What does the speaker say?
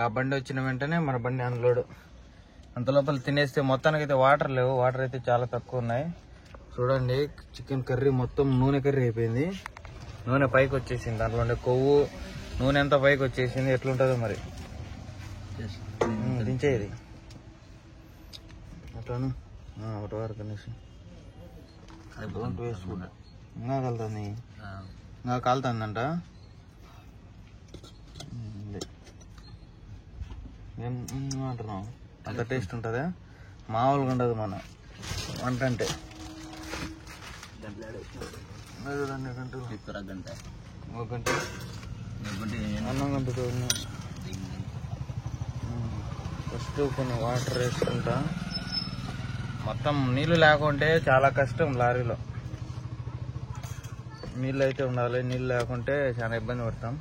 ఆ బండి వచ్చిన వెంటనే మన బండి అన్లోడ్. అంత లోపల తినేస్తే మొత్తానికి అయితే వాటర్ లేవు, వాటర్ అయితే చాలా తక్కువ ఉన్నాయి. చూడండి చికెన్ కర్రీ మొత్తం నూనె కర్రీ అయిపోయింది. నూనె పైకి వచ్చేసింది, దాంట్లో ఉండే కొవ్వు నూనె ఎంత పైకి వచ్చేసింది. ఎట్లుంటుందో మరి దించేది అట్లాను ఒకటి వరకు అనేసి ఇంకా కలుతుంది, ఇంకా కాలుతుందంట. ఏం అంటున్నావు? అంత టేస్ట్ ఉంటుందా? మామూలుగా ఉండదు మన వంట అంటే. ఒక గంట అన్నం గంటతో ఫస్ట్ కొన్ని వాటర్ వేసుకుంటా. మొత్తం నీళ్ళు లేకుంటే చాలా కష్టం. లారీలో నీళ్ళు అయితే ఉండాలి, నీళ్ళు లేకుంటే చాలా ఇబ్బంది పడతాం.